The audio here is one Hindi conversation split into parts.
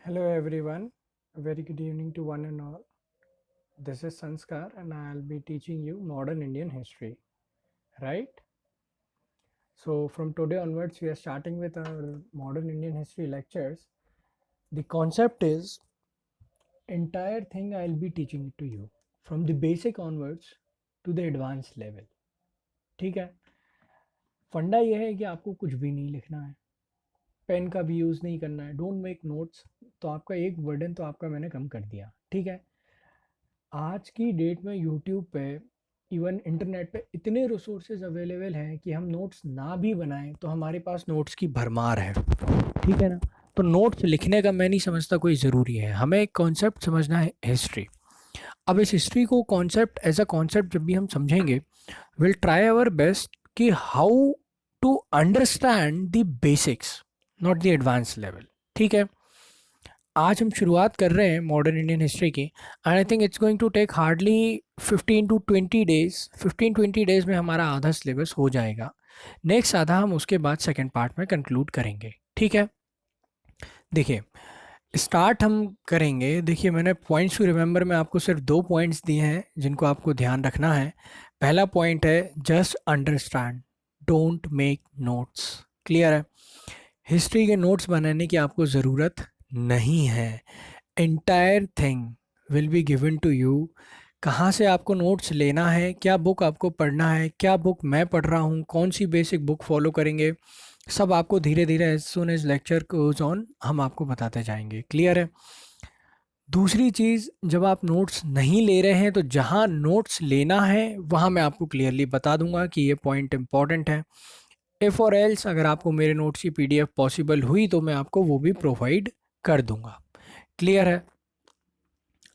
Hello everyone, a very good evening to one and all. This is Sanskar and I'll be teaching you modern Indian history, right? So from today onwards we are starting with our modern Indian history lectures. The concept is entire thing I'll be teaching it to you from the basic onwards to the advanced level. ठीक है? फंडा ये है कि आपको कुछ भी नहीं लिखना है, पेन का भी यूज़ नहीं करना है, डोंट मेक नोट्स। तो आपका एक बर्डन तो आपका मैंने कम कर दिया, ठीक है। आज की डेट में यूट्यूब पे इवन इंटरनेट पे इतने रिसोर्सेज अवेलेबल हैं कि हम नोट्स ना भी बनाएं तो हमारे पास नोट्स की भरमार है, ठीक है ना। तो नोट्स लिखने का मैं नहीं समझता कोई ज़रूरी है, हमें एक कॉन्सेप्ट समझना है, हिस्ट्री। अब इस हिस्ट्री को कॉन्सेप्ट एज अ कॉन्सेप्ट जब भी हम समझेंगे, विल ट्राई आवर बेस्ट कि how to understand the basics, not the advance level, ठीक है। आज हम शुरुआत कर रहे हैं मॉडर्न इंडियन हिस्ट्री की and I think it's going to take hardly 15 to 20 days. 15-20 days में हमारा आधा सिलेबस हो जाएगा। नेक्स्ट आधा हम उसके बाद सेकंड पार्ट में कंक्लूड करेंगे, ठीक है। देखिए, स्टार्ट हम करेंगे। देखिए, मैंने पॉइंट्स टू रिमेंबर में आपको सिर्फ 2 पॉइंट्स दिए हैं जिनको आपको ध्यान रखना है। पहला पॉइंट है just understand, don't make notes. Clear है? हिस्ट्री के नोट्स बनाने की आपको ज़रूरत नहीं है। Entire thing will be given to you. कहाँ से आपको नोट्स लेना है, क्या बुक आपको पढ़ना है, क्या बुक मैं पढ़ रहा हूँ, कौन सी बेसिक बुक फॉलो करेंगे, सब आपको धीरे धीरे as soon as lecture goes on हम आपको बताते जाएंगे। क्लियर है? दूसरी चीज़, जब आप नोट्स नहीं ले रहे हैं तो जहाँ नोट्स लेना है वहाँ मैं आपको क्लियरली बता दूंगा कि ये पॉइंट इंपॉर्टेंट है। इफ़ और एल्स अगर आपको मेरे नोट्स की पीडीएफ पॉसिबल हुई तो मैं आपको वो भी प्रोवाइड कर दूंगा। क्लियर है?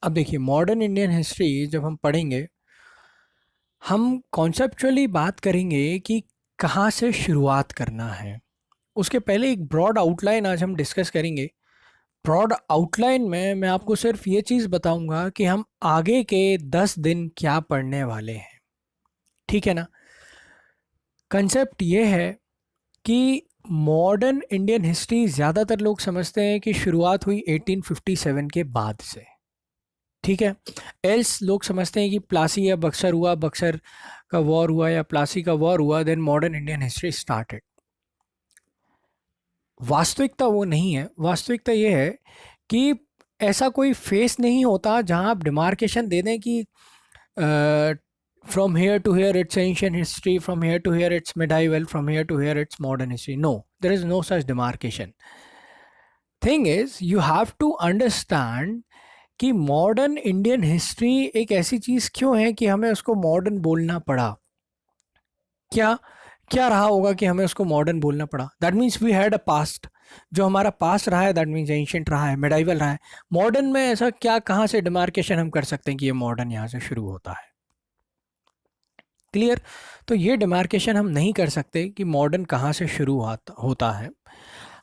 अब देखिए, मॉडर्न इंडियन हिस्ट्री जब हम पढ़ेंगे, हम कॉन्सेप्चुअली बात करेंगे कि कहाँ से शुरुआत करना है। उसके पहले एक ब्रॉड आउटलाइन आज हम डिस्कस करेंगे। ब्रॉड आउटलाइन में मैं आपको सिर्फ ये चीज़ बताऊंगा कि हम आगे के 10 दिन क्या पढ़ने वाले हैं, ठीक है ना। कंसेप्ट ये है कि मॉडर्न इंडियन हिस्ट्री ज़्यादातर लोग समझते हैं कि शुरुआत हुई 1857 के बाद से, ठीक है। एल्स लोग समझते हैं कि प्लासी या बक्सर हुआ, बक्सर का वॉर हुआ या प्लासी का वॉर हुआ, then modern Indian history started. वास्तविकता वो नहीं है। वास्तविकता ये है कि ऐसा कोई फेस नहीं होता जहां आप डिमार्केशन दे दें कि from here to here it's ancient history, from here to here it's medieval, from here to here it's modern history. No, there is no such demarcation. Thing is you have to understand कि मॉडर्न इंडियन हिस्ट्री एक ऐसी चीज़ क्यों है कि हमें उसको मॉडर्न बोलना पड़ा। क्या क्या रहा होगा कि हमें उसको मॉडर्न बोलना पड़ा? That means we had a past. जो हमारा पास्ट रहा है दैट मीन्स एंशियंट रहा है, मेडाइवल रहा है। मॉडर्न में ऐसा क्या, कहाँ से डिमार्केशन हम कर सकते हैं कि ये मॉडर्न यहाँ से शुरू होता है? क्लियर? तो ये डिमार्केशन हम नहीं कर सकते कि मॉडर्न कहाँ से शुरू होता है।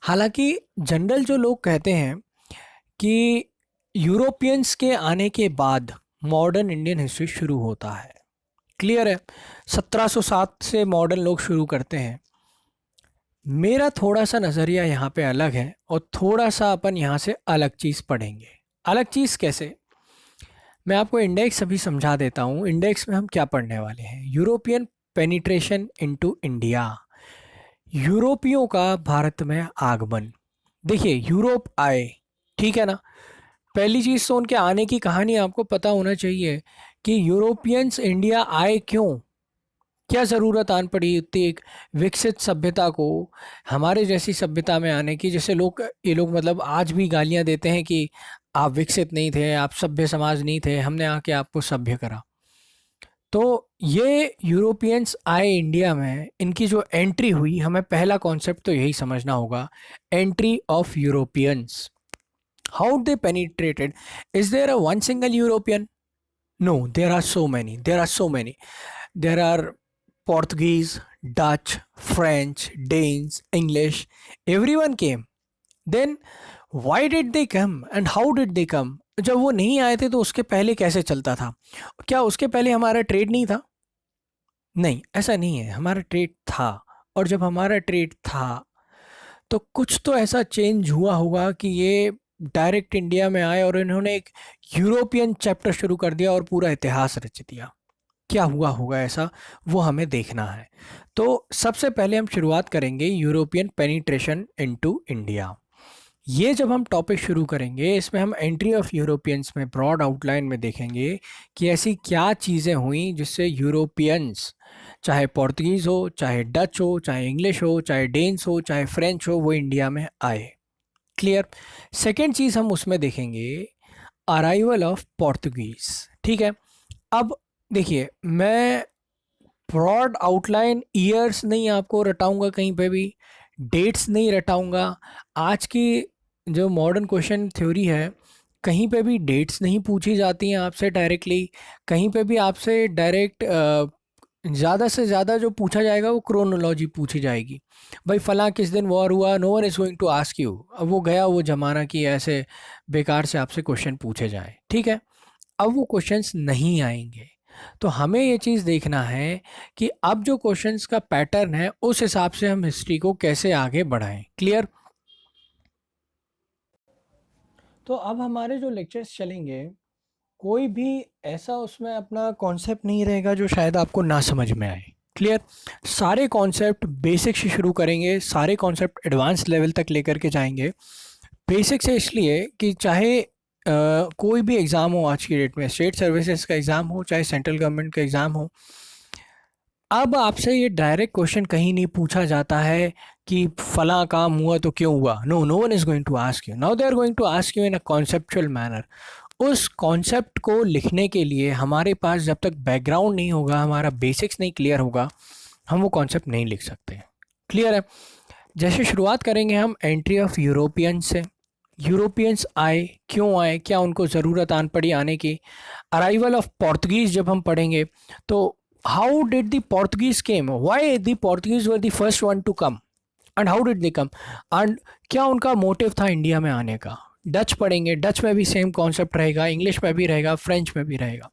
हालांकि जनरल जो लोग कहते हैं कि यूरोपियंस के आने के बाद मॉडर्न इंडियन हिस्ट्री शुरू होता है। क्लियर है? 1707 से मॉडर्न लोग शुरू करते हैं। मेरा थोड़ा सा नज़रिया यहाँ पे अलग है और थोड़ा सा अपन यहाँ से अलग चीज़ पढ़ेंगे। अलग चीज़ कैसे? मैं आपको इंडेक्स अभी समझा देता हूँ। इंडेक्स में हम क्या पढ़ने वाले हैं? यूरोपियन पेनिट्रेशन इनटू इंडिया, यूरोपियों का भारत में आगमन। देखिए, यूरोप आए, ठीक है ना। पहली चीज़ तो उनके आने की कहानी आपको पता होना चाहिए कि यूरोपियंस इंडिया आए क्यों, क्या ज़रूरत आन पड़ी इतनी एक विकसित सभ्यता को हमारे जैसी सभ्यता में आने की। जैसे लोग, ये लोग मतलब आज भी गालियां देते हैं कि आप विकसित नहीं थे, आप सभ्य समाज नहीं थे, हमने आके आपको सभ्य करा। तो ये यूरोपियंस आए इंडिया में, इनकी जो एंट्री हुई, हमें पहला कॉन्सेप्ट तो यही समझना होगा, entry of Europeans. How they penetrated? Is there a one single European? No, there are so many, there are so many. There are Portuguese, Dutch, French, Danes, English, everyone came. Then why did they come and how did they come? जब वो नहीं आए थे तो उसके पहले कैसे चलता था? क्या उसके पहले हमारा ट्रेड नहीं था? नहीं, ऐसा नहीं है, हमारा ट्रेड था। और जब हमारा ट्रेड था तो कुछ तो ऐसा चेंज हुआ होगा कि ये डायरेक्ट इंडिया में आए और इन्होंने एक यूरोपियन चैप्टर शुरू कर दिया और पूरा इतिहास रच दिया। क्या हुआ होगा ऐसा, वो हमें देखना है। तो सबसे पहले हम शुरुआत करेंगे यूरोपियन पेनिट्रेशन इनटू इंडिया। ये जब हम टॉपिक शुरू करेंगे, इसमें हम एंट्री ऑफ यूरोपियंस में ब्रॉड आउटलाइन में देखेंगे कि ऐसी क्या चीज़ें हुई जिससे यूरोपियंस, चाहे पोर्तुगीज़ हो, चाहे डच हो, चाहे इंग्लिश हो, चाहे डेन्स हो, चाहे फ्रेंच हो, वो इंडिया में आए। क्लियर। सेकेंड चीज़ हम उसमें देखेंगे अराइवल ऑफ पोर्तुगीज़। ठीक है। अब देखिए, मैं ब्रॉड आउटलाइन ईयर्स नहीं आपको रटाऊंगा, कहीं पे भी डेट्स नहीं रटाऊंगा। आज की जो मॉडर्न क्वेश्चन थ्योरी है, कहीं पे भी डेट्स नहीं पूछी जाती हैं आपसे डायरेक्टली। कहीं पे भी आपसे डायरेक्ट ज़्यादा से ज़्यादा जो पूछा जाएगा वो क्रोनोलॉजी पूछी जाएगी। भाई फलां किस दिन वॉर हुआ, no one is going to ask you. अब वो गया वो ज़माना कि ऐसे बेकार से आपसे क्वेश्चन पूछे जाएं। ठीक है। अब वो क्वेश्चंस नहीं आएंगे। तो हमें ये चीज़ देखना है कि अब जो क्वेश्चंस का पैटर्न है उस हिसाब से हम हिस्ट्री को कैसे आगे बढ़ाएं। क्लियर। तो अब हमारे जो लेक्चर्स चलेंगे, कोई भी ऐसा उसमें अपना कॉन्सेप्ट नहीं रहेगा जो शायद आपको ना समझ में आए। क्लियर। सारे कॉन्सेप्ट बेसिक से शुरू करेंगे, सारे कॉन्सेप्ट एडवांस लेवल तक लेकर के जाएंगे। बेसिक से इसलिए कि चाहे कोई भी एग्ज़ाम हो आज की डेट में, स्टेट सर्विसेज का एग्ज़ाम हो चाहे सेंट्रल गवर्नमेंट का एग्ज़ाम हो, अब आपसे ये डायरेक्ट क्वेश्चन कहीं नहीं पूछा जाता है कि फला काम हुआ तो क्यों हुआ। No, no one is going to ask you. Now they are going to ask you in a conceptual manner. उस कॉन्सेप्ट को लिखने के लिए हमारे पास जब तक बैकग्राउंड नहीं होगा, हमारा बेसिक्स नहीं क्लियर होगा, हम वो कॉन्सेप्ट नहीं लिख सकते। क्लियर है। जैसे शुरुआत करेंगे हम एंट्री ऑफ यूरोपियन से। यूरोपियंस आए, क्यों आए, क्या उनको ज़रूरत आन पड़ी आने की। अराइवल ऑफ पोर्तुगीज़ जब हम पढ़ेंगे तो how did the Portuguese came, why the Portuguese were the first one to come and how did they come, and क्या उनका मोटिव था इंडिया में आने का। डच पढ़ेंगे, डच में भी सेम कॉन्सेप्ट रहेगा, इंग्लिश में भी रहेगा, फ्रेंच में भी रहेगा।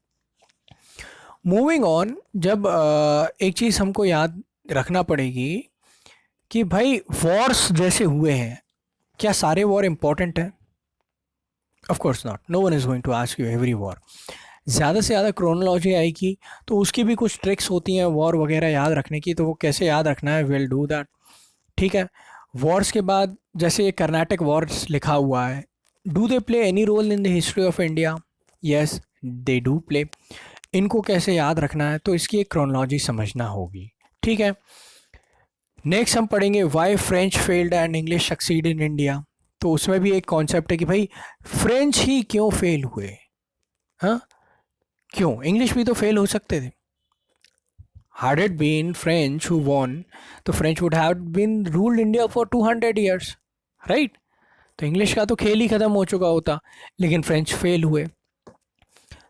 मूविंग ऑन, जब एक चीज़ हमको याद रखना पड़ेगी कि भाई वॉर्स जैसे हुए हैं, क्या सारे वॉर इंपॉर्टेंट है? Of course not. No one is going to ask you every war. ज़्यादा से ज़्यादा क्रोनोलॉजी आएगी तो उसकी भी कुछ ट्रिक्स होती हैं वॉर वगैरह याद रखने की, तो वो कैसे याद रखना है, विल डू दैट। ठीक है। वॉर्स के बाद जैसे ये कर्नाटक वॉर्स लिखा हुआ है, do they play any role in the history of India? Yes, they do play. इनको कैसे याद रखना है, तो इसकी एक क्रोनोलॉजी समझना होगी। ठीक है। नेक्स्ट हम पढ़ेंगे why French failed and English succeed in India. तो उसमें भी एक कॉन्सेप्ट है कि भाई फ्रेंच ही क्यों फेल हुए। हाँ, क्यों? इंग्लिश भी तो फेल हो सकते थे। Had it been French who won, तो French would have been ruled India for 200 years, right? तो इंग्लिश का तो खेल ही ख़त्म हो चुका होता, लेकिन फ्रेंच फेल हुए।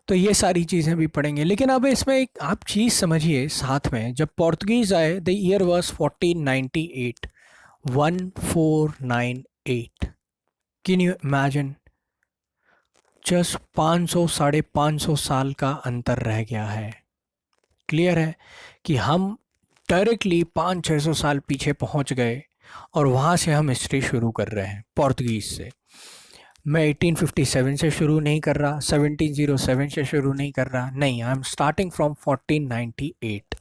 तो ये सारी चीज़ें भी पढ़ेंगे। लेकिन अब इसमें एक आप चीज़ समझिए साथ में, जब पोर्तुगीज़ आए the year was 1498, 1498। Can you imagine? Just 500 550 साल का अंतर रह गया है। क्लियर है कि हम डायरेक्टली 500-600 साल पीछे पहुंच गए और वहाँ से हम हिस्ट्री शुरू कर रहे हैं पोर्तुगीज़ से। मैं 1857 से शुरू नहीं कर रहा, 1707 से शुरू नहीं कर रहा, नहीं, आई एम स्टार्टिंग फ्रॉम 1498।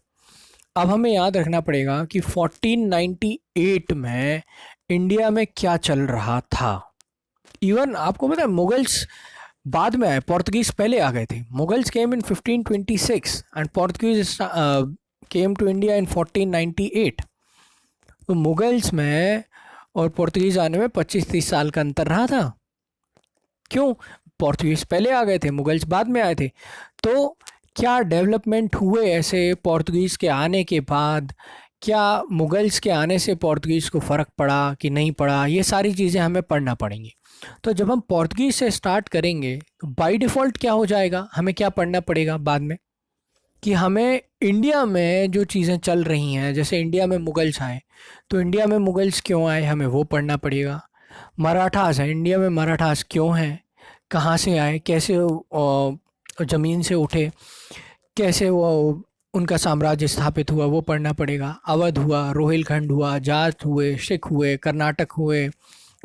अब हमें याद रखना पड़ेगा कि 1498 में इंडिया में क्या चल रहा था। इवन आपको पता है मुगल्स बाद में आए, पोर्तुगीज़ पहले आ गए थे। Mughals came in 1526 and Portuguese came to India in 1498। तो मुगल्स में और पोर्तुगीज़ आने में 25-30 साल का अंतर रहा था। क्यों? पोर्तुगीज़ पहले आ गए थे, मुगल्स बाद में आए थे। तो क्या डेवलपमेंट हुए ऐसे पोर्तुगीज़ के आने के बाद? क्या मुगल्स के आने से पोर्तुगीज़ को फ़र्क पड़ा कि नहीं पड़ा? ये सारी चीज़ें हमें पढ़ना पड़ेंगी। तो जब हम पोर्तुगीज़ से स्टार्ट करेंगे तो बाय डिफ़ॉल्ट क्या हो जाएगा, हमें क्या पढ़ना पड़ेगा बाद में, कि हमें इंडिया में जो चीज़ें चल रही हैं, जैसे इंडिया में मुगल्स आए तो इंडिया में मुगल्स क्यों आए, हमें वो पढ़ना पड़ेगा। मराठास हैं, इंडिया में मराठास क्यों हैं, कहाँ से आए, कैसे ज़मीन से उठे, कैसे वो उनका साम्राज्य स्थापित हुआ, वो पढ़ना पड़ेगा। अवध हुआ, रोहिलखंड हुआ, जाट हुए, सिख हुए, कर्नाटक हुए,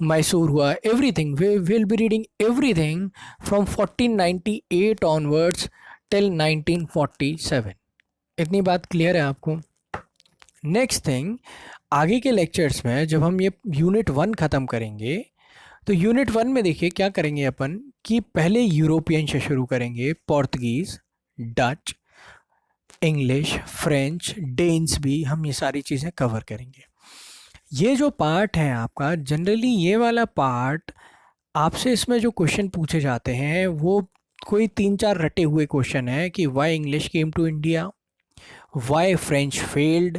मैसूर हुआ, everything we will be reading everything from 1498 onwards till 1947। इतनी बात क्लियर है आपको? नेक्स्ट थिंग, आगे के लेक्चर्स में जब हम ये यूनिट 1 ख़त्म करेंगे तो यूनिट 1 में देखिए क्या करेंगे अपन कि पहले यूरोपियन से शुरू करेंगे, Portuguese, Dutch, English, French, Danes भी हम ये सारी चीज़ें कवर करेंगे। ये जो पार्ट है आपका, जनरली ये वाला पार्ट आपसे इसमें जो क्वेश्चन पूछे जाते हैं वो कोई 3-4 रटे हुए क्वेश्चन है कि why English came to India, why French failed,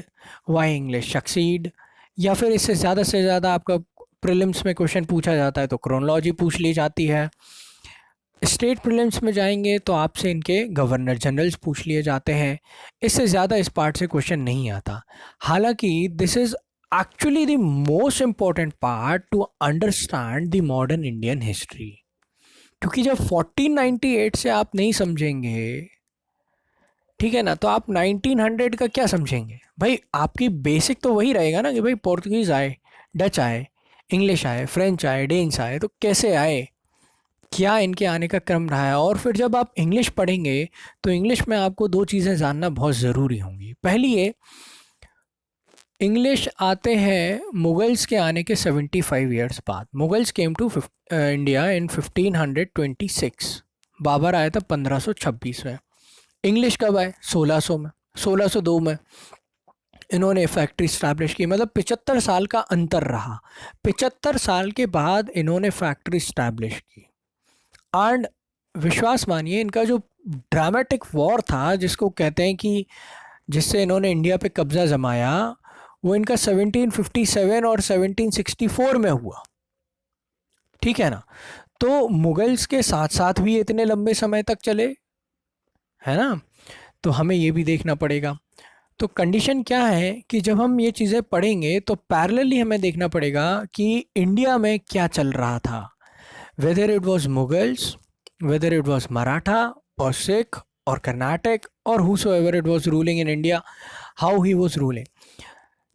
why English succeed, या फिर इससे ज़्यादा से ज़्यादा आपका प्रीलिम्स में क्वेश्चन पूछा जाता है तो क्रोनोलॉजी पूछ ली जाती है। स्टेट प्रीलिम्स में जाएंगे तो आपसे इनके गवर्नर जनरल्स पूछ लिए जाते हैं। इससे ज़्यादा इस पार्ट से क्वेश्चन नहीं आता। हालांकि this is actually the most important part two understand the modern Indian history, क्योंकि जब 1498 से आप नहीं समझेंगे, ठीक है ना, तो आप 1900 का क्या समझेंगे भाई? आपकी बेसिक तो वही रहेगा ना कि भाई पोर्तुगीज़ आए, डच आए, इंग्लिश आए, फ्रेंच आए, डेन्स आए, तो कैसे आए, क्या इनके आने का क्रम रहा है। और फिर जब आप इंग्लिश पढ़ेंगे तो इंग्लिश में आपको 2 चीज़ें जानना बहुत ज़रूरी होंगी। पहली ये, इंग्लिश आते हैं मुगल्स के आने के 75 ईयर्स बाद। Mughals came to India in 1526, Babur आया था 1526 में। इंग्लिश कब आए? 1600 में, 1602 में इन्होंने फैक्ट्री स्टैब्लिश की। मतलब 75 साल का अंतर रहा। 75 साल के बाद इन्होंने फैक्ट्री स्टैब्लिश की। एंड विश्वास मानिए, इनका जो ड्रामेटिक वॉर था जिसको कहते हैं कि जिससे इन्होंने इंडिया पे कब्जा जमाया, वो इनका 1757 और 1764 में हुआ, ठीक है ना। तो मुगल्स के साथ साथ भी इतने लंबे समय तक चले, है ना, तो हमें ये भी देखना पड़ेगा। तो कंडीशन क्या है कि जब हम ये चीज़ें पढ़ेंगे तो पैरेलली हमें देखना पड़ेगा कि इंडिया में क्या चल रहा था, whether it was Mughals, whether it was Maratha और सिख और कर्नाटक और whosoever it was ruling in India, how he was ruling.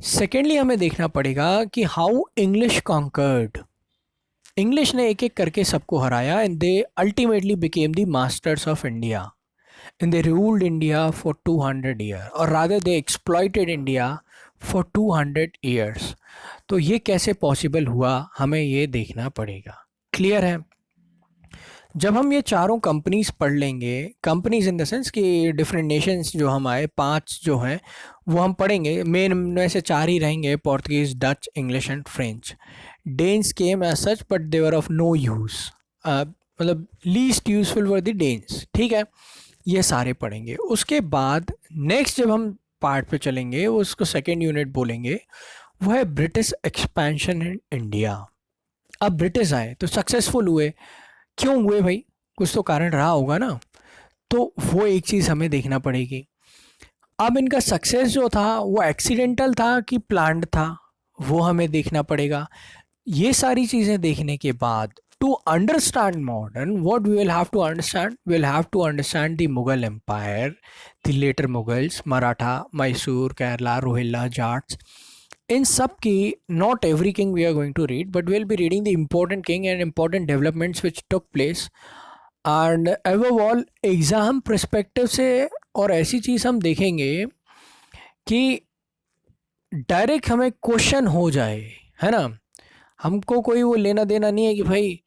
Secondly हमें देखना पड़ेगा कि हाउ इंग्लिश कॉन्कर्ड, इंग्लिश ने एक एक करके सबको हराया and they ultimately became the masters of India and they ruled India for 200 years, or rather they exploited India for 200 years. तो ये कैसे पॉसिबल हुआ, हमें ये देखना पड़ेगा। क्लियर है? जब हम ये चारों कंपनीज पढ़ लेंगे, कंपनीज इन द सेंस कि डिफरेंट नेशंस जो हम आए, 5 जो हैं वो हम पढ़ेंगे। मेन में से 4 ही रहेंगे, Portuguese, Dutch, English and French. Danes came as such but they were of no use, मतलब least useful were the Danes, ठीक है। ये सारे पढ़ेंगे। उसके बाद नेक्स्ट जब हम पार्ट पे चलेंगे, वो उसको सेकेंड यूनिट बोलेंगे, वो है ब्रिटिश एक्सपेंशन इन इंडिया। अब ब्रिटिश आए तो सक्सेसफुल हुए, क्यों हुए भाई? कुछ तो कारण रहा होगा ना, तो वो एक चीज़ हमें देखना पड़ेगी। अब इनका सक्सेस जो था वो एक्सीडेंटल था कि प्लान्ड था, वो हमें देखना पड़ेगा। ये सारी चीज़ें देखने के बाद to understand modern, what we will have to understand, we'll have to understand the Mughal Empire, the later Mughals, Maratha, Mysore, Kerala, Rohilla, Jats. In सब की, not every king we are going to read, but we'll be reading the important king and important developments which took place. And above all, exam perspective से और ऐसी चीज़ हम देखेंगे कि डायरेक्ट हमें क्वेश्चन हो जाए, है ना। हमको कोई वो लेना देना नहीं है कि भाई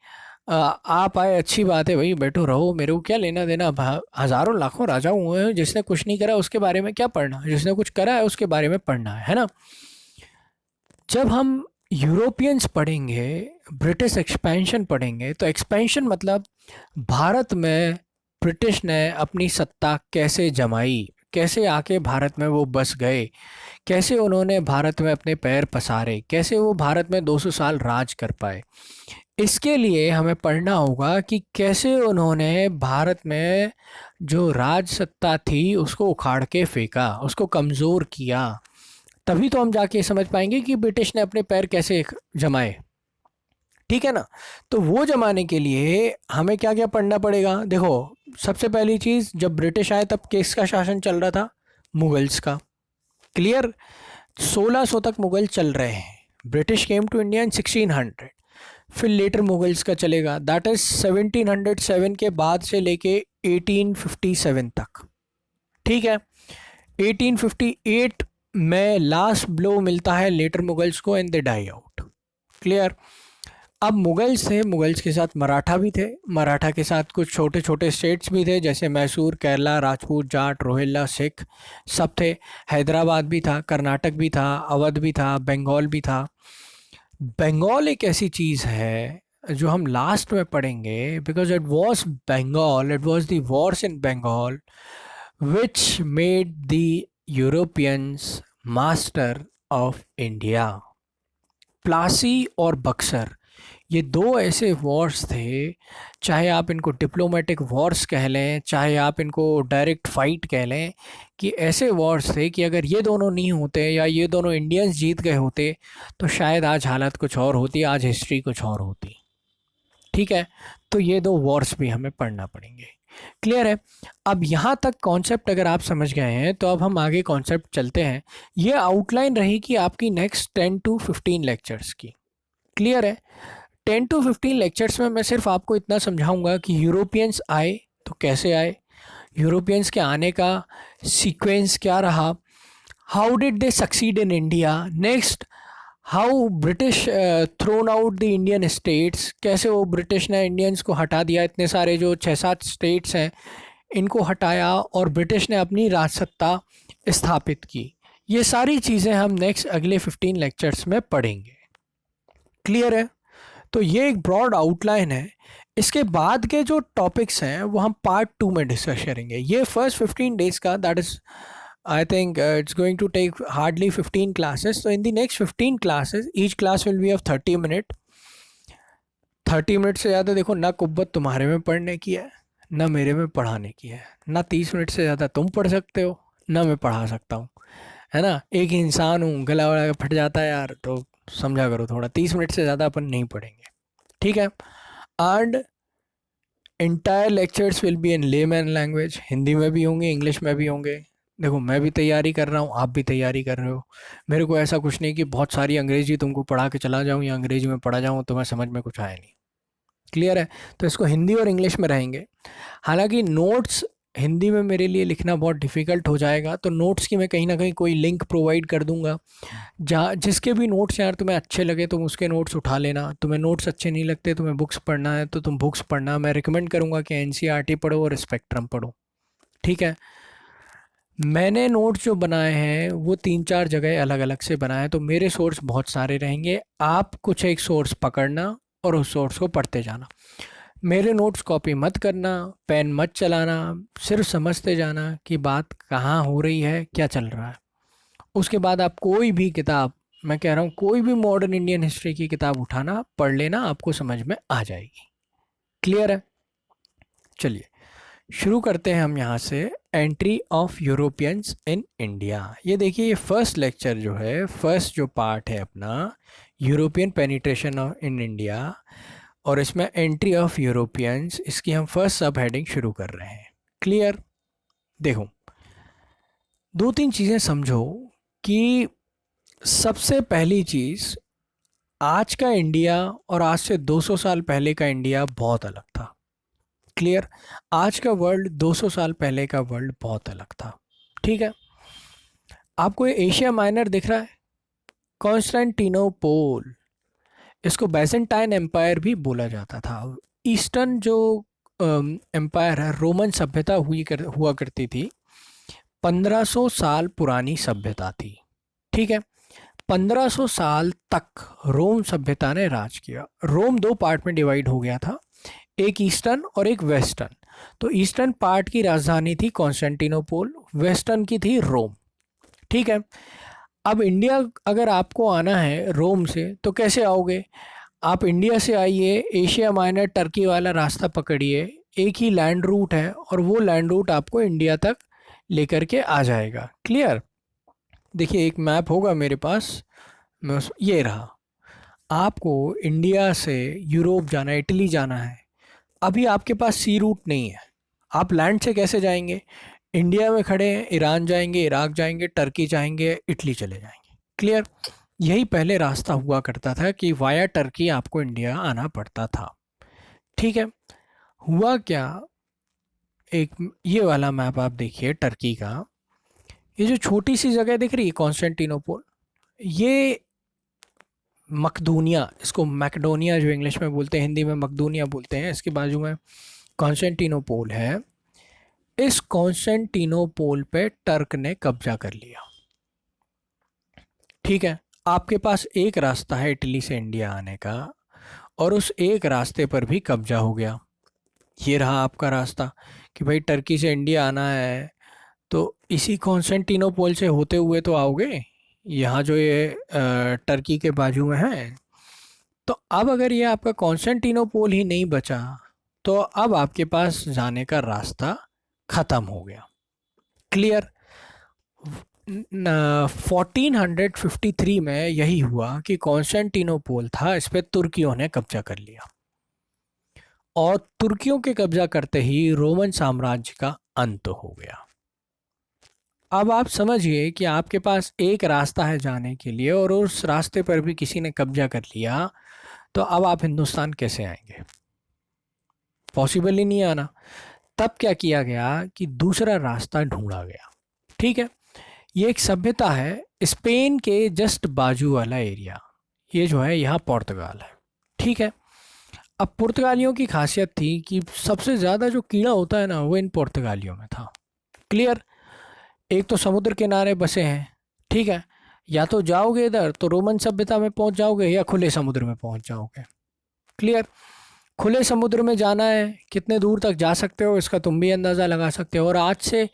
आप आए, अच्छी बात है भाई, बैठो रहो, मेरे को क्या लेना देना। हज़ारों लाखों राजा हुए हैं, जिसने कुछ नहीं करा उसके बारे में क्या पढ़ना, जिसने कुछ करा है उसके बारे में पढ़ना है ना। जब हम यूरोपियंस पढ़ेंगे, ब्रिटिश एक्सपेंशन पढ़ेंगे, तो एक्सपेंशन मतलब भारत में ब्रिटिश ने अपनी सत्ता कैसे जमाई, कैसे आके भारत में वो बस गए, कैसे उन्होंने भारत में अपने पैर पसारे, कैसे वो भारत में 200 साल राज कर पाए। इसके लिए हमें पढ़ना होगा कि कैसे उन्होंने भारत में जो राज सत्ता थी उसको उखाड़ के फेंका, उसको कमज़ोर किया। तभी तो हम जाके समझ पाएंगे कि ब्रिटिश ने अपने पैर कैसे जमाए, ठीक है ना। तो वो जमाने के लिए हमें क्या क्या पढ़ना पड़ेगा? देखो, सबसे पहली चीज़, जब ब्रिटिश आए तब किसका शासन चल रहा था? मुगल्स का। क्लियर? 1600 तक मुगल चल रहे हैं। British came to India in 1600। फिर लेटर मुगल्स का चलेगा, दैट इज 1707 के बाद से लेके 1857 तक। ठीक है, 1858 में लास्ट ब्लो मिलता है लेटर मुगल्स को and they die out. Clear. अब मुगल्स थे, मुगल्स के साथ मराठा भी थे, मराठा के साथ कुछ छोटे छोटे स्टेट्स भी थे जैसे मैसूर, केरला, राजपूत, जाट, रोहिल्ला, सिख सब थे। हैदराबाद भी था, कर्नाटक भी था, अवध भी था, बंगाल भी था। बंगाल एक ऐसी चीज़ है जो हम लास्ट में पढ़ेंगे, because it was Bengal, it was the wars in Bengal which made the Europeans master of India. Plassey और बक्सर, ये दो ऐसे वॉर्स थे, चाहे आप इनको डिप्लोमेटिक वॉर्स कह लें, चाहे आप इनको डायरेक्ट फाइट कह लें, कि ऐसे वॉर्स थे कि अगर ये दोनों नहीं होते या ये दोनों इंडियंस जीत गए होते तो शायद आज हालत कुछ और होती, आज हिस्ट्री कुछ और होती। ठीक है, तो ये दो वॉर्स भी हमें पढ़ना पड़ेंगे। क्लियर है। अब यहाँ तक कॉन्सेप्ट अगर आप समझ गए हैं तो अब हम आगे कॉन्सेप्ट चलते हैं। ये आउटलाइन रहेगी आपकी नेक्स्ट 10 to 15 लेक्चर्स की। क्लियर है। 10 to 15 लेक्चर्स में मैं सिर्फ आपको इतना समझाऊंगा कि यूरोपियंस आए तो कैसे आए, यूरोपियंस के आने का सीक्वेंस क्या रहा, how did they succeed in India, next how British thrown out the Indian states, कैसे वो ब्रिटिश ने इंडियंस को हटा दिया, इतने सारे जो 6-7 स्टेट्स हैं इनको हटाया और ब्रिटिश ने अपनी राजसत्ता स्थापित की। ये सारी चीज़ें हम नेक्स्ट अगले 15 लेक्चर्स में पढ़ेंगे। क्लियर है। तो ये एक ब्रॉड आउटलाइन है। इसके बाद के जो टॉपिक्स हैं वो हम पार्ट 2 में डिस्कस करेंगे। ये फर्स्ट 15 डेज का, that is I think it's going to take hardly 15 classes. So in the next 15 classes, each class will be of 30 minutes. 30 minute से ज़्यादा देखो ना कुब्बत तुम्हारे में पढ़ने की है ना मेरे में पढ़ाने की है, ना 30 मिनट से ज़्यादा तुम पढ़ सकते हो ना मैं पढ़ा सकता हूँ, है ना। एक ही इंसान हूँ, गला वला फट जाता है यार, तो समझा करो थोड़ा। 30 मिनट से ज़्यादा अपन नहीं पढ़ेंगे। ठीक है। And entire lectures will be in layman language, Hindi में भी होंगे, इंग्लिश में भी होंगे। देखो मैं भी तैयारी कर रहा हूँ, आप भी तैयारी कर रहे हो। मेरे को ऐसा कुछ नहीं कि बहुत सारी अंग्रेजी तुमको पढ़ा के चला जाऊँ या अंग्रेजी में पढ़ा जाऊँ तो मैं समझ में कुछ आया नहीं। क्लियर है। तो इसको हिंदी और इंग्लिश में रहेंगे। हालांकि नोट्स हिंदी में मेरे लिए लिखना बहुत डिफ़िकल्ट हो जाएगा, तो नोट्स की मैं कहीं ना कहीं कोई लिंक प्रोवाइड कर दूंगा, जहाँ जिसके भी नोट्स यार तुम्हें अच्छे लगे तुम उसके नोट्स उठा लेना। तुम्हें नोट्स अच्छे नहीं लगते, तुम्हें बुक्स पढ़ना है तो तुम बुक्स पढ़ना। मैं रिकमेंड करूँगा कि एनसीईआरटी पढ़ो और स्पेक्ट्रम पढ़ो। ठीक है। मैंने नोट्स जो बनाए हैं वो 3-4 जगह अलग अलग से बनाए हैं, तो मेरे सोर्स बहुत सारे रहेंगे। आप कुछ एक सोर्स पकड़ना और उस सोर्स को पढ़ते जाना। मेरे नोट्स कॉपी मत करना, पेन मत चलाना, सिर्फ समझते जाना कि बात कहाँ हो रही है, क्या चल रहा है। उसके बाद आप कोई भी किताब, मैं कह रहा हूँ कोई भी मॉडर्न इंडियन हिस्ट्री की किताब उठाना, पढ़ लेना, आपको समझ में आ जाएगी। क्लियर है। चलिए शुरू करते हैं हम यहाँ से। Entry of Europeans in India. ये देखिए, ये फर्स्ट लेक्चर जो है, फर्स्ट जो पार्ट है अपना, यूरोपियन पेनिट्रेशन इन इंडिया, और इसमें एंट्री ऑफ यूरोपियंस, इसकी हम फर्स्ट सब हेडिंग शुरू कर रहे हैं। क्लियर। देखो 2-3 चीज़ें समझो कि सबसे पहली चीज़, आज का इंडिया और आज से 200 साल पहले का इंडिया बहुत अलग था। क्लियर। आज का वर्ल्ड 200 साल पहले का वर्ल्ड बहुत अलग था। ठीक है। आपको ये एशिया माइनर दिख रहा है, कॉन्स्टेंटिनोपोल, इसको बैजेंटाइन एम्पायर भी बोला जाता था। ईस्टर्न जो एम्पायर है, रोमन सभ्यता हुआ करती थी, 1500 साल पुरानी सभ्यता थी। ठीक है। 1500 साल तक रोम सभ्यता ने राज किया। रोम 2 पार्ट में डिवाइड हो गया था, एक ईस्टर्न और एक वेस्टर्न। तो ईस्टर्न पार्ट की राजधानी थी कॉन्स्टेंटिनोपोल, वेस्टर्न की थी रोम। ठीक है। अब इंडिया अगर आपको आना है रोम से तो कैसे आओगे? आप इंडिया से आइए, एशिया माइनर टर्की वाला रास्ता पकड़िए, एक ही लैंड रूट है और वो लैंड रूट आपको इंडिया तक लेकर के आ जाएगा। क्लियर। देखिए एक मैप होगा मेरे पास, ये रहा। आपको इंडिया से यूरोप जाना है, इटली जाना है, अभी आपके पास सी रूट नहीं है, आप लैंड से कैसे जाएंगे? इंडिया में खड़े हैं, ईरान जाएंगे, इराक जाएंगे, टर्की जाएंगे, इटली चले जाएंगे। क्लियर। यही पहले रास्ता हुआ करता था कि वाया टर्की आपको इंडिया आना पड़ता था। ठीक है। हुआ क्या, एक ये वाला मैप आप देखिए टर्की का, ये जो छोटी सी जगह दिख रही है कॉन्स्टेंटिनोपल, ये मकदूनिया, इसको मैकडोनिया जो इंग्लिश में बोलते हैं, हिंदी में मकदूनिया बोलते हैं, इसके बाजू में कॉन्स्टेंटिनोपल है। इस कॉन्स्टेंटिनोपल पे टर्क ने कब्जा कर लिया। ठीक है। आपके पास एक रास्ता है इटली से इंडिया आने का, और उस एक रास्ते पर भी कब्जा हो गया। ये रहा आपका रास्ता कि भाई टर्की से इंडिया आना है तो इसी कॉन्स्टेंटिनोपल से होते हुए तो आओगे, यहाँ जो ये टर्की के बाजू में है। तो अब अगर ये आपका कॉन्स्टेंटिनोपल ही नहीं बचा तो अब आपके पास जाने का रास्ता ख़त्म हो गया। क्लियर। 1453 में यही हुआ कि कॉन्स्टेंटिनोपल था, इस पे तुर्कियों ने कब्जा कर लिया, और तुर्कियों के कब्जा करते ही रोमन साम्राज्य का अंत हो गया। अब आप समझिए कि आपके पास एक रास्ता है जाने के लिए और उस रास्ते पर भी किसी ने कब्जा कर लिया, तो अब आप हिंदुस्तान कैसे आएंगे? पॉसिबल ही नहीं आना। तब क्या किया गया कि दूसरा रास्ता ढूंढा गया। ठीक है। ये एक सभ्यता है स्पेन के जस्ट बाजू वाला एरिया, ये जो है यहाँ पुर्तगाल है। ठीक है। अब पुर्तगालियों की खासियत थी कि सबसे ज़्यादा जो कीड़ा होता है ना वो इन पुर्तगालियों में था। क्लियर। एक तो समुद्र किनारे बसे हैं। ठीक है। या तो जाओगे इधर तो रोमन सभ्यता में पहुंच जाओगे, या खुले समुद्र में पहुंच जाओगे। क्लियर। खुले समुद्र में जाना है, कितने दूर तक जा सकते हो इसका तुम भी अंदाज़ा लगा सकते हो। और आज से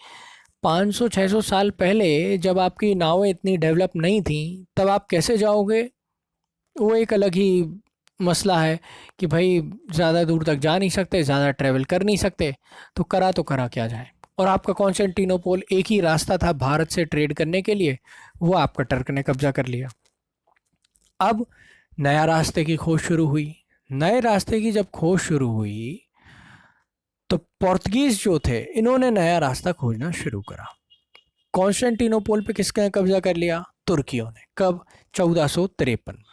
500-600 साल पहले जब आपकी नावें इतनी डेवलप नहीं थी तब आप कैसे जाओगे, वो एक अलग ही मसला है कि भाई ज़्यादा दूर तक जा नहीं सकते, ज़्यादा ट्रैवल कर नहीं सकते, तो करा क्या जाए। और आपका कॉन्स्टेंटिनोपल एक ही रास्ता था भारत से ट्रेड करने के लिए, वो आपका टर्क ने कब्जा कर लिया। अब नया रास्ते की खोज शुरू हुई। नए रास्ते की जब खोज शुरू हुई तो पोर्तुगीज जो थे इन्होंने नया रास्ता खोजना शुरू करा। कॉन्स्टेंटिनोपल पे किसने कब्जा कर लिया? तुर्कियों ने। कब? 1453 में।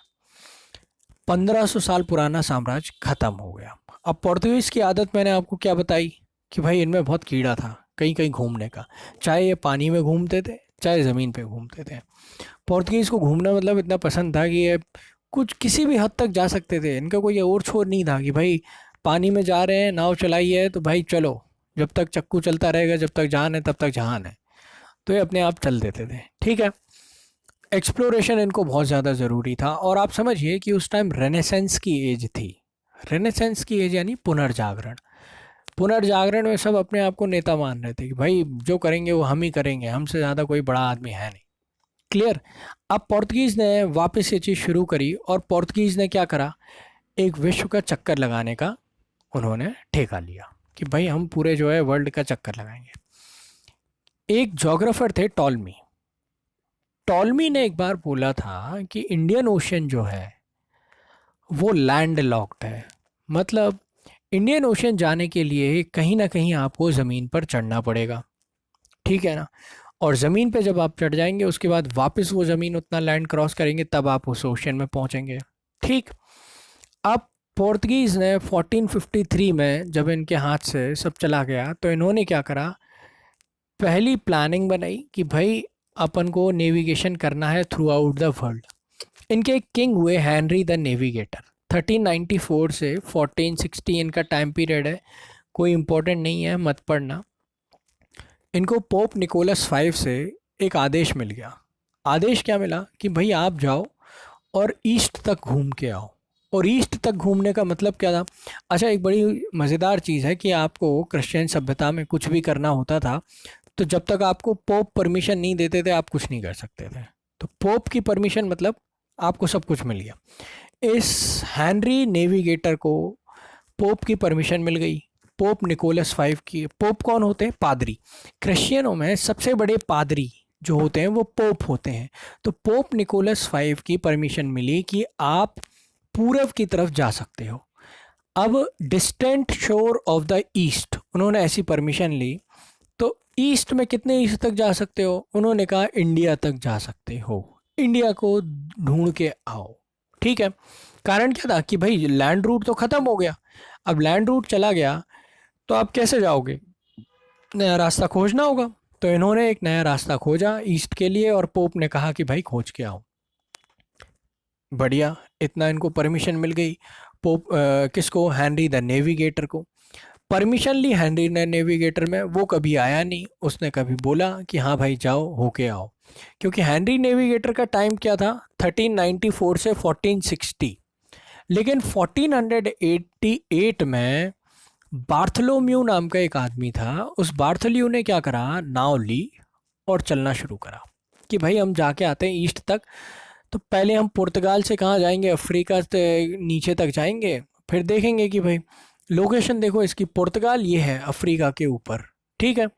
1500 साल पुराना साम्राज्य खत्म हो गया। अब पोर्तुगीज की आदत मैंने आपको क्या बताई कि भाई इनमें बहुत कीड़ा था कहीं कहीं घूमने का, चाहे ये पानी में घूमते थे चाहे ज़मीन पे घूमते थे। पोर्तुगीज़ को घूमना मतलब इतना पसंद था कि ये कुछ किसी भी हद तक जा सकते थे, इनका कोई और छोर नहीं था कि भाई पानी में जा रहे हैं, नाव चलाई है तो भाई चलो, जब तक चक्कू चलता रहेगा, जब तक जान है तब तक जहान है, तो ये अपने आप चल देते थे। ठीक है। एक्सप्लोरेशन इनको बहुत ज़्यादा ज़रूरी था। और आप समझिए कि उस टाइम रेनेसेंस की एज थी। रेनेसेंस की एज यानी पुनर्जागरण। पुनर्जागरण में सब अपने आप को नेता मान रहे थे कि भाई जो करेंगे वो हम ही करेंगे, हमसे ज़्यादा कोई बड़ा आदमी है नहीं। क्लियर। अब पोर्तुगीज़ ने वापस ये चीज़ शुरू करी और पोर्तुगीज़ ने क्या करा, एक विश्व का चक्कर लगाने का उन्होंने ठेका लिया कि भाई हम पूरे जो है वर्ल्ड का चक्कर लगाएंगे। एक जोग्राफर थे टॉलमी। टॉलमी ने एक बार बोला था कि इंडियन ओशन जो है वो लैंड लॉक्ड है, मतलब इंडियन ओशन जाने के लिए कहीं ना कहीं आपको ज़मीन पर चढ़ना पड़ेगा। ठीक है ना। और ज़मीन पे जब आप चढ़ जाएंगे उसके बाद वापस वो ज़मीन उतना लैंड क्रॉस करेंगे तब आप उस ओशन में पहुंचेंगे। ठीक। अब पोर्तुगीज़ ने 1453 में जब इनके हाथ से सब चला गया तो इन्होंने क्या करा, पहली प्लानिंग बनाई कि भाई अपन को नेविगेशन करना है थ्रू आउट द वर्ल्ड। इनके एक किंग हुए हैनरी द नेविगेटर। 1394 से 1460 इनका टाइम पीरियड है, कोई इम्पोर्टेंट नहीं है, मत पढ़ना। इनको पोप निकोलस 5 से एक आदेश मिल गया। आदेश क्या मिला कि भाई आप जाओ और ईस्ट तक घूम के आओ। और ईस्ट तक घूमने का मतलब क्या था? अच्छा, एक बड़ी मज़ेदार चीज़ है कि आपको क्रिश्चियन सभ्यता में कुछ भी करना होता था तो जब तक आपको पोप परमिशन नहीं देते थे आप कुछ नहीं कर सकते थे। तो पोप की परमिशन मतलब आपको सब कुछ मिल गया। इस हैनरी नेविगेटर को पोप की परमिशन मिल गई। पोप निकोलस 5 की, पोप कौन होते हैं? पादरी। क्रिश्चियनों में सबसे बड़े पादरी जो होते हैं वो पोप होते हैं। तो पोप निकोलस 5 की परमिशन मिली कि आप पूरब की तरफ जा सकते हो। अब डिस्टेंट शोर ऑफ द ईस्ट, उन्होंने ऐसी परमिशन ली। तो ईस्ट में कितने ईस्ट तक जा सकते हो? उन्होंने कहा इंडिया तक जा सकते हो। इंडिया को ढूंढ के आओ। ठीक है, कारण क्या था कि भाई लैंड रूट तो खत्म हो गया, अब लैंड रूट चला गया तो आप कैसे जाओगे, नया रास्ता खोजना होगा। तो इन्होंने एक नया रास्ता खोजा ईस्ट के लिए और पोप ने कहा कि भाई खोज के आओ। बढ़िया, इतना इनको परमिशन मिल गई। पोप किसको, हेनरी द नेविगेटर को परमिशन ली हेनरी ने नेविगेटर में। वो कभी आया नहीं, उसने कभी बोला कि हाँ भाई जाओ होके आओ, क्योंकि हेनरी नेविगेटर का टाइम क्या था, 1394 से 1460। लेकिन 1488 में बार्थलोम्यू नाम का एक आदमी था, उस बार्थलोम्यू ने क्या करा, नाव ली और चलना शुरू करा कि भाई हम जाके आते हैं ईस्ट तक। तो पहले हम पुर्तगाल से कहाँ जाएंगे, अफ्रीका से नीचे तक जाएंगे, फिर देखेंगे कि भाई लोकेशन देखो इसकी, पुर्तगाल ये है अफ्रीका के ऊपर। ठीक है,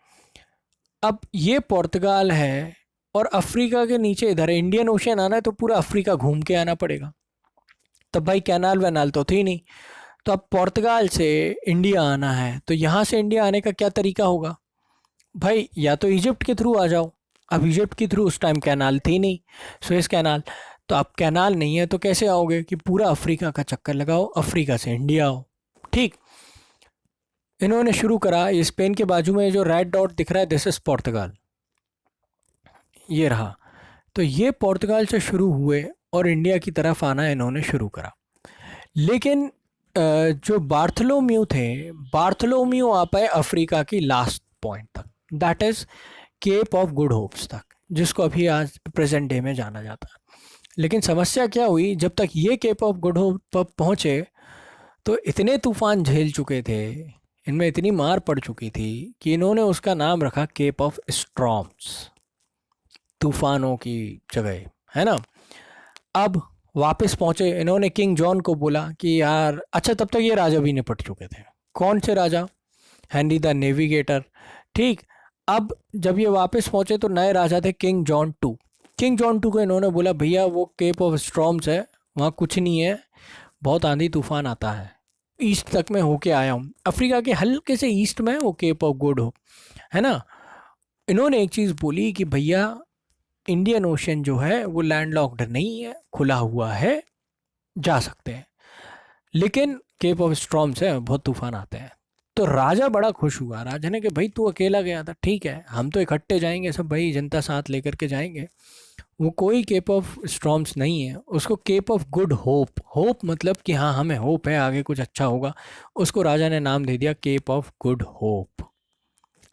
अब ये पुर्तगाल है और अफ्रीका के नीचे इधर इंडियन ओशियन आना है, तो पूरा अफ्रीका घूम के आना पड़ेगा। तब भाई कैनाल वैनाल तो थी नहीं। तो अब पुर्तगाल से इंडिया आना है, तो यहाँ से इंडिया आने का क्या तरीका होगा भाई, या तो इजिप्ट के थ्रू आ जाओ। अब इजिप्ट के थ्रू उस टाइम कैनाल थी नहीं, सुएज कैनाल। तो अब कैनाल नहीं है तो कैसे आओगे, कि पूरा अफ्रीका का चक्कर लगाओ, अफ्रीका से इंडिया आओ। ठीक, इन्होंने शुरू करा। ये स्पेन के बाजू में जो रेड डॉट दिख रहा है, दिस इज पुर्तगाल, ये रहा। तो ये पुर्तगाल से शुरू हुए और इंडिया की तरफ आना इन्होंने शुरू करा। लेकिन जो बार्थलोम्यू थे, बार्थलोम्यू आ पाए अफ्रीका की लास्ट पॉइंट तक, that is Cape of Good Hopes तक, जिसको अभी आज प्रेजेंट डे में जाना जाता है। लेकिन समस्या क्या हुई, जब तक ये केप ऑफ गुड होप पर पहुंचे तो इतने तूफान झेल चुके थे, इनमें इतनी मार पड़ चुकी थी कि इन्होंने उसका नाम रखा केप ऑफ स्ट्रॉम्स, तूफानों की जगह, है ना। अब वापस पहुंचे, इन्होंने किंग जॉन को बोला कि यार, अच्छा तब तक ये राजा भी निपट चुके थे। कौन से राजा, हेनरी द नेविगेटर। ठीक, अब जब ये वापस पहुंचे तो नए राजा थे King John two. King John two को इन्होंने बोला भैया वो केप ऑफ स्ट्रॉम्स है, वहाँ कुछ नहीं है, बहुत आंधी तूफान आता है, ईस्ट तक मैं होके आया हूँ, अफ्रीका के हल्के से ईस्ट में वो केप ऑफ गुड होप है ना। इन्होंने एक चीज़ बोली कि भैया इंडियन ओशन जो है वो लैंडलॉक्ड नहीं है, खुला हुआ है, जा सकते हैं, लेकिन केप ऑफ स्ट्रॉम्स है, बहुत तूफान आते हैं। तो राजा बड़ा खुश हुआ, राजा ने कि भाई तू अकेला गया था, ठीक है हम तो इकट्ठे जाएंगे सब भाई, जनता साथ लेकर के जाएंगे। वो कोई केप ऑफ स्ट्रॉम्स नहीं है, उसको Cape of Good Hope, hope मतलब कि हाँ हमें होप है आगे कुछ अच्छा होगा, उसको राजा ने नाम दे दिया केप ऑफ गुड होप।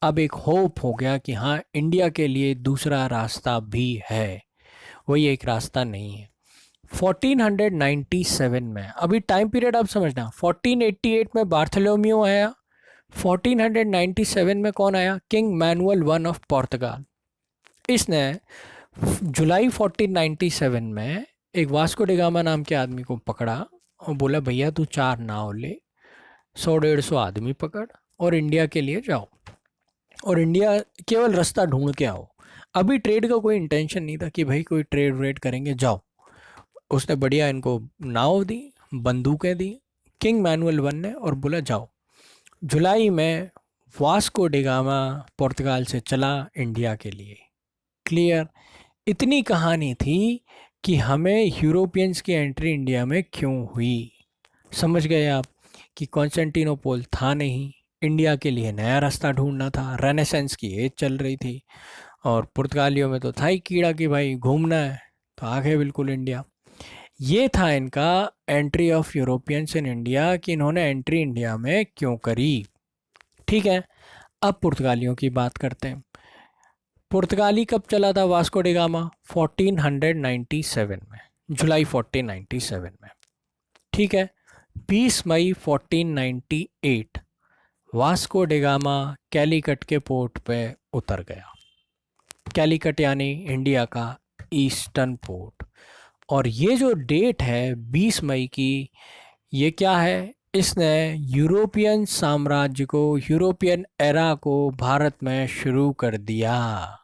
अब एक होप हो गया कि हाँ इंडिया के लिए दूसरा रास्ता भी है, वही एक रास्ता नहीं है। 1497 में, अभी टाइम पीरियड आप समझना, 1488 में बार्थलोम्यू आया, 1497 में कौन आया, किंग मैनुअल वन ऑफ पुर्तगाल। इसने जुलाई 1497 में एक वास्को डिगामा नाम के आदमी को पकड़ा और बोला भैया तू 4 नाव ले, 100-150 आदमी पकड़ और इंडिया के लिए जाओ, और इंडिया केवल रास्ता ढूंढ के आओ। अभी ट्रेड का कोई इंटेंशन नहीं था कि भाई कोई ट्रेड व्रेड करेंगे, जाओ। उसने बढ़िया इनको नाव दी, बंदूकें दी किंग मैनुअल वन ने, और बोला जाओ। जुलाई में वास्को डिगामा पुर्तगाल से चला इंडिया के लिए। क्लियर, इतनी कहानी थी कि हमें यूरोपियंस की एंट्री इंडिया में क्यों हुई। समझ गए आप कि कॉन्स्टेंटिनोपल था नहीं, इंडिया के लिए नया रास्ता ढूंढना था, रेनेसेंस की एज चल रही थी, और पुर्तगालियों में तो था ही कीड़ा कि भाई घूमना है, तो आ गए बिल्कुल इंडिया। ये था इनका entry of Europeans in India, कि इन्होंने एंट्री इंडिया में क्यों करी। ठीक है, अब पुर्तगालियों की बात करते हैं। पुर्तगाली कब चला था वास्को डिगामा, 1497 में, जुलाई 1497 में। ठीक है, 20 मई 1498 वास्को डिगामा कैलीकट के पोर्ट पे उतर गया। कैलीकट यानी इंडिया का ईस्टर्न पोर्ट। और ये जो डेट है 20 मई की, ये क्या है, इसने यूरोपियन साम्राज्य को, यूरोपियन एरा को भारत में शुरू कर दिया।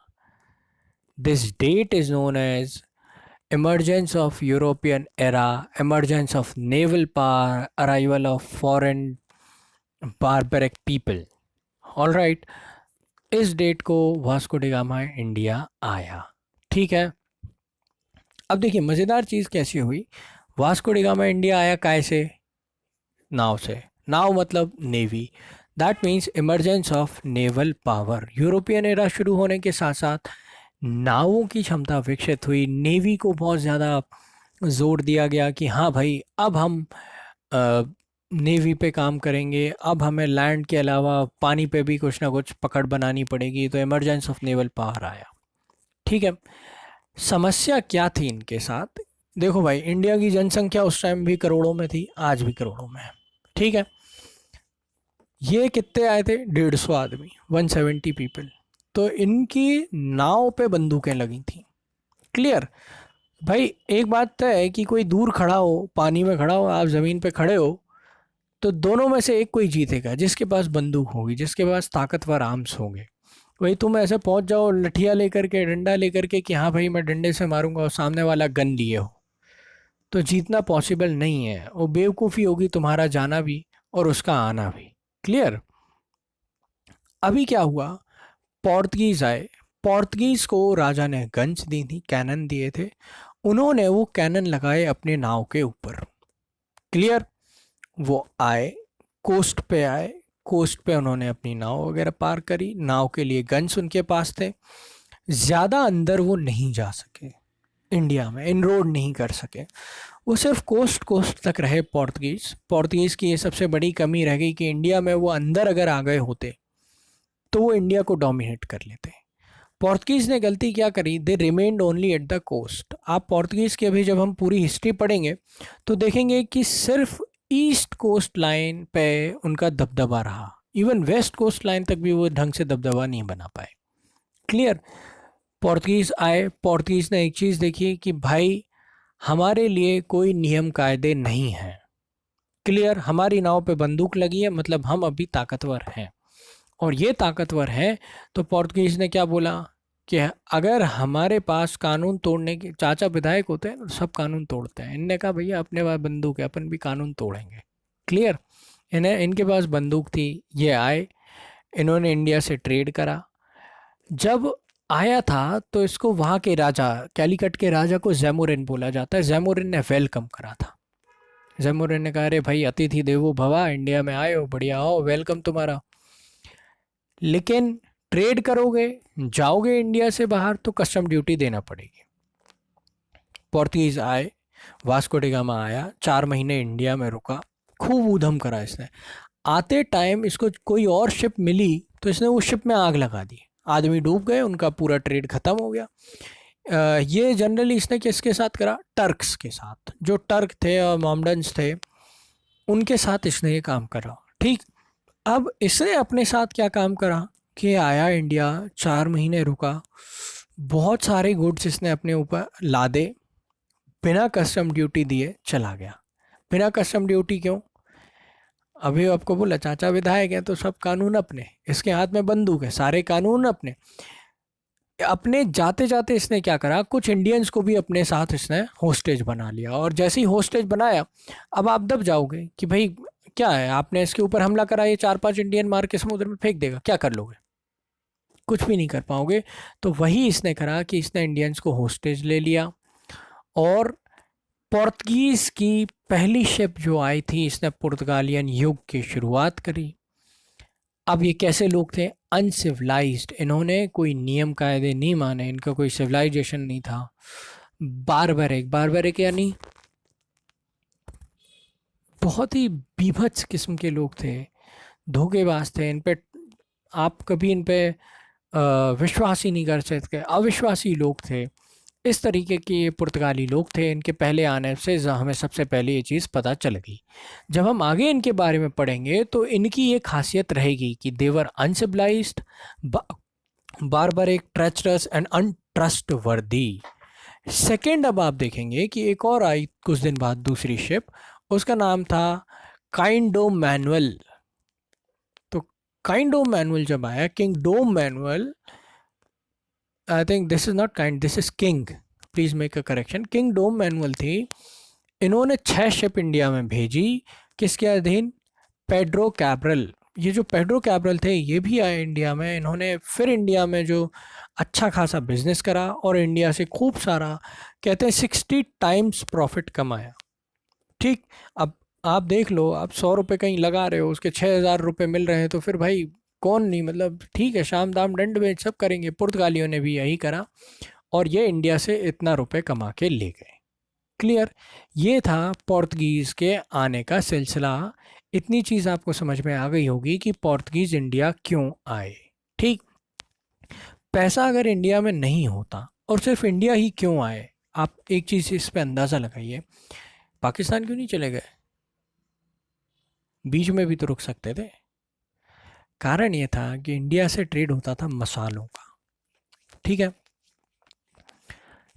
This date is known as emergence of European era, emergence of naval power, arrival of foreign barbaric people. All right, इस डेट को वास्को डिगामा इंडिया आया। ठीक है, अब देखिए मज़ेदार चीज़ कैसी हुई, वास्को डी गामा इंडिया आया काय से, नाव से। नाव मतलब navy, that means emergence of naval power. European era शुरू होने के साथ साथ नावों की क्षमता विकसित हुई, नेवी को बहुत ज़्यादा जोर दिया गया कि हाँ भाई अब हम नेवी पे काम करेंगे, अब हमें लैंड के अलावा पानी पे भी कुछ ना कुछ पकड़ बनानी पड़ेगी, तो इमरजेंस ऑफ नेवल पावर आया। ठीक है, समस्या क्या थी इनके साथ, देखो भाई इंडिया की जनसंख्या उस टाइम भी करोड़ों में थी, आज भी करोड़ों में है। ठीक है, ये कितने आए थे, 150 आदमी, 170 पीपल। तो इनकी नाव पे बंदूकें लगी थी। क्लियर भाई, एक बात तय है कि कोई दूर खड़ा हो, पानी में खड़ा हो, आप ज़मीन पे खड़े हो, तो दोनों में से एक कोई जीतेगा, जिसके पास बंदूक होगी, जिसके पास ताकतवर आर्म्स होंगे। वही तुम ऐसे पहुंच जाओ लठिया लेकर के, डंडा लेकर के कि हाँ भाई मैं डंडे से मारूंगा, और सामने वाला गन लिए हो, तो जीतना पॉसिबल नहीं है। वो बेवकूफ़ी होगी तुम्हारा जाना भी और उसका आना भी। क्लियर। अभी क्या हुआ, पोर्तुगीज़ आए, पोर्तुगीज़ को राजा ने गन्स दी थी, कैनन दिए थे, उन्होंने वो कैनन लगाए अपने नाव के ऊपर। क्लियर। वो आए, कोस्ट पे आए, कोस्ट पे उन्होंने अपनी नाव वगैरह पार करी, नाव के लिए गन्स उनके पास थे, ज़्यादा अंदर वो नहीं जा सके, इंडिया में इनरोड नहीं कर सके, वो सिर्फ कोस्ट कोस्ट तक रहे। पोर्तुगीज़ पोर्तुगीज़ की ये सबसे बड़ी कमी रह गई कि इंडिया में वो अंदर अगर आ गए होते तो वो इंडिया को डोमिनेट कर लेते। पोर्तुगीज़ ने गलती क्या करी, they remained only at the coast. आप पोर्तुगीज़ की अभी जब हम पूरी हिस्ट्री पढ़ेंगे तो देखेंगे कि सिर्फ ईस्ट कोस्ट लाइन पे उनका दबदबा रहा, इवन वेस्ट कोस्ट लाइन तक भी वो ढंग से दबदबा नहीं बना पाए। क्लियर। पोर्तुगीज़ आए, पोर्तुगीज़ ने एक चीज़ देखी कि भाई हमारे लिए कोई नियम कायदे नहीं हैं। क्लियर। हमारी नाव पे बंदूक लगी है, मतलब हम अभी ताकतवर हैं, और ये ताकतवर हैं। तो पोर्तुगीज़ ने क्या बोला कि अगर हमारे पास कानून तोड़ने के, चाचा विधायक होते हैं तो सब कानून तोड़ते हैं, इनने कहा भैया अपने पास बंदूक है, अपन भी कानून तोड़ेंगे। क्लियर। इनके पास बंदूक थी, ये आए, इन्होंने इंडिया से ट्रेड करा। जब आया था तो इसको वहाँ के राजा, कैलीकट के राजा को जैमोरिन बोला जाता है, जैमोरिन ने वेलकम करा था। जैमोरिन ने कहा अरे भाई अतिथि देवो भवा, इंडिया में आए हो, बढ़िया आओ, वेलकम तुम्हारा, लेकिन ट्रेड करोगे, जाओगे इंडिया से बाहर तो कस्टम ड्यूटी देना पड़ेगी। पोर्तुगीज आए, वास्को डी गामा आया, 4 महीने इंडिया में रुका, खूब ऊधम करा इसने। आते टाइम इसको कोई और शिप मिली तो इसने उस शिप में आग लगा दी, आदमी डूब गए, उनका पूरा ट्रेड खत्म हो गया। ये जनरली इसने किसके साथ करा, टर्क्स के साथ, जो टर्क थे और मोमडन्स थे उनके साथ इसने ये काम करा। ठीक। अब इसने अपने साथ क्या काम करा कि आया इंडिया, 4 महीने रुका, बहुत सारे गुड्स इसने अपने ऊपर लादे, बिना कस्टम ड्यूटी दिए चला गया। बिना कस्टम ड्यूटी क्यों, अभी आपको बोला चाचा विधायक है तो सब कानून अपने, इसके हाथ में बंदूक है, सारे कानून अपने। अपने जाते जाते इसने क्या करा, कुछ इंडियंस को भी अपने साथ इसने होस्टेज बना लिया, और जैसे ही होस्टेज बनाया, अब आप दब जाओगे कि भाई क्या है, आपने इसके ऊपर हमला करा, ये 4-5 इंडियन मार के समुद्र में फेंक देगा, क्या कर लोगे, कुछ भी नहीं कर पाओगे। तो वही इसने करा कि इसने इंडियंस को होस्टेज ले लिया, और पोर्तुगीज़ की पहली शिप जो आई थी, इसने पुर्तगालियन युग की शुरुआत करी। अब ये कैसे लोग थे, अनसिविलाइज्ड, इन्होंने कोई नियम कायदे नहीं माने, इनका कोई सिविलाइजेशन नहीं था। बारबरिक, बारबरिक यानी बहुत ही बीभत्स किस्म के लोग थे, धोखेबाज थे, इन पे आप कभी इन पे विश्वास ही नहीं कर सकते, अविश्वासी लोग थे। इस तरीके के ये पुर्तगाली लोग थे, इनके पहले आने से हमें सबसे पहले ये चीज़ पता चल गई। जब हम आगे इनके बारे में पढ़ेंगे तो इनकी ये खासियत रहेगी कि they were uncivilised, barbaric, treacherous and untrustworthy. Second, अब आप देखेंगे कि एक और आई कुछ दिन बाद दूसरी शिप, उसका नाम था काइंडोम मैनुअल। तो काइंडोम मैनुअल जब आया, kingdom manual, I think this is not kind, this is king, please make a correction, kingdom manual थी। इन्होंने 6 शिप इंडिया में भेजी, किसके अधीन, पेड्रो कैब्रल, ये जो पेड्रो कैब्रल थे ये भी आए इंडिया में, इन्होंने फिर इंडिया में जो अच्छा खासा बिजनेस करा और इंडिया से खूब सारा, कहते हैं 60 टाइम्स प्रॉफिट कमाया। ठीक। अब आप देख लो, आप 100 रुपये कहीं लगा रहे हो, उसके 6,000 रुपये मिल रहे हैं, तो फिर भाई कौन नहीं, मतलब ठीक है, शाम दाम दंड भेद सब करेंगे। पुर्तगालियों ने भी यही करा और ये इंडिया से इतना रुपए कमा के ले गए। क्लियर। ये था पोर्तुगीज़ के आने का सिलसिला। इतनी चीज़ आपको समझ में आ गई होगी कि पोर्तुगीज़ इंडिया क्यों आए। ठीक। पैसा अगर इंडिया में नहीं होता और सिर्फ इंडिया ही क्यों आए, आप एक चीज़ इस पे अंदाज़ा लगाइए, पाकिस्तान क्यों नहीं चले गए? बीच में भी तो रुक सकते थे। कारण ये था कि इंडिया से ट्रेड होता था मसालों का। ठीक है।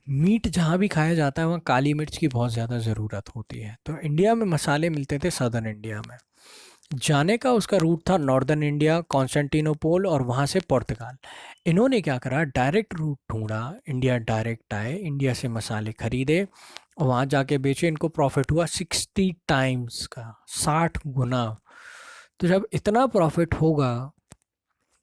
मीट जहाँ भी खाया जाता है वहाँ काली मिर्च की बहुत ज़्यादा ज़रूरत होती है, तो इंडिया में मसाले मिलते थे सदर्न इंडिया में। जाने का उसका रूट था नॉर्दर्न इंडिया, कॉन्स्टेंटिनोपोल और वहाँ से पुर्तगाल। इन्होंने क्या करा, डायरेक्ट रूट ढूंढा, इंडिया डायरेक्ट आए, इंडिया से मसाले खरीदे और वहाँ जाके बेचे। इनको प्रॉफिट हुआ 60 टाइम्स का, 60 गुना। तो जब इतना प्रॉफिट होगा,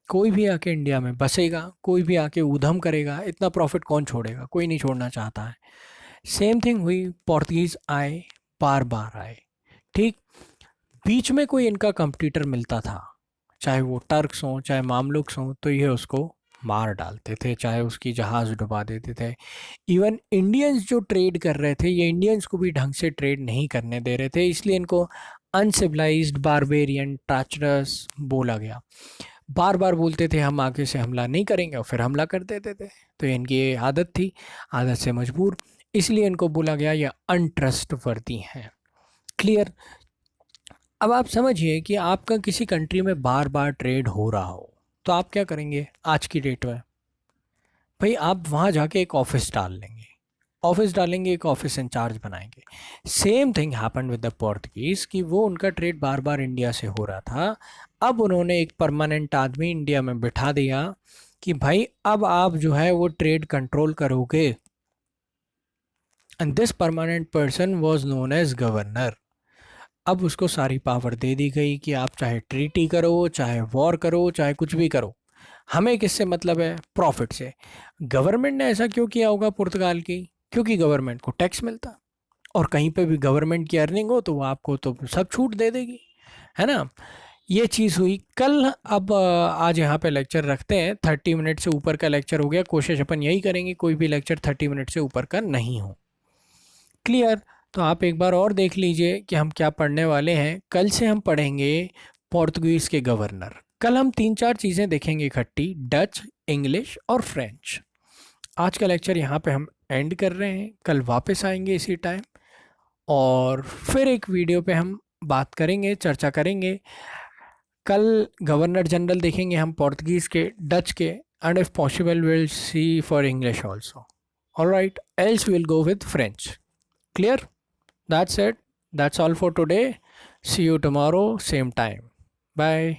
कोई भी आके इंडिया में बसेगा, कोई भी आके उधम करेगा, इतना प्रॉफिट कौन छोड़ेगा? कोई नहीं छोड़ना चाहता है। सेम थिंग हुई, पोर्तुगीज आए, बार बार आए। ठीक। बीच में कोई इनका कंपटीटर मिलता था, चाहे वो टर्क्स हों चाहे मामलुक्स हों, तो ये उसको मार डालते थे, चाहे उसकी जहाज़ डुबा देते थे। इवन इंडियंस जो ट्रेड कर रहे थे, ये इंडियंस को भी ढंग से ट्रेड नहीं करने दे रहे थे, इसलिए इनको अनसिविलाइज्ड, बारबेरियन, ट्राचरस बोला गया। बार बार बोलते थे हम आगे से हमला नहीं करेंगे और फिर हमला कर देते थे। तो इनकी ये आदत थी, आदत से मजबूर, इसलिए इनको बोला गया ये अनट्रस्टवर्दी हैं। क्लियर। अब आप समझिए कि आपका किसी कंट्री में बार बार ट्रेड हो रहा हो, तो आप क्या करेंगे आज की डेट में? भाई आप वहाँ जाके एक ऑफिस डाल लेंगे, ऑफिस डालेंगे, एक ऑफिस इंचार्ज बनाएंगे। Same thing happened with the Portuguese कि वो उनका ट्रेड बार बार इंडिया से हो रहा था। अब उन्होंने एक परमानेंट आदमी इंडिया में बिठा दिया कि भाई अब आप जो है वो ट्रेड कंट्रोल करोगे। And this permanent person was known as governor. अब उसको सारी पावर दे दी गई कि आप चाहे ट्रीटी करो, चाहे वॉर करो, चाहे कुछ भी करो, हमें किससे मतलब है? प्रॉफिट से। गवर्नमेंट ने ऐसा क्यों किया होगा पुर्तगाल की? क्योंकि गवर्नमेंट को टैक्स मिलता, और कहीं पे भी गवर्नमेंट की अर्निंग हो तो वो आपको तो सब छूट दे देगी, है ना? ये चीज़ हुई कल। अब आज यहाँ पे लेक्चर रखते हैं, 30 मिनट से ऊपर का लेक्चर हो गया। कोशिश अपन यही करेंगे कोई भी लेक्चर 30 मिनट से ऊपर का नहीं हो। क्लियर। तो आप एक बार और देख लीजिए कि हम क्या पढ़ने वाले हैं। कल से हम पढ़ेंगे पोर्तुगीज़ के गवर्नर। कल हम 3-4 चीज़ें देखेंगे इकट्ठी, डच, इंग्लिश और फ्रेंच। आज का लेक्चर यहाँ पे हम एंड कर रहे हैं, कल वापस आएंगे इसी टाइम और फिर एक वीडियो पे हम बात करेंगे, चर्चा करेंगे। कल गवर्नर जनरल देखेंगे हम पोर्तुगीज़ के, डच के, and if possible will see for English also. Alright, else will go with French. Clear? That's it. That's all for today. See you tomorrow, same time. Bye.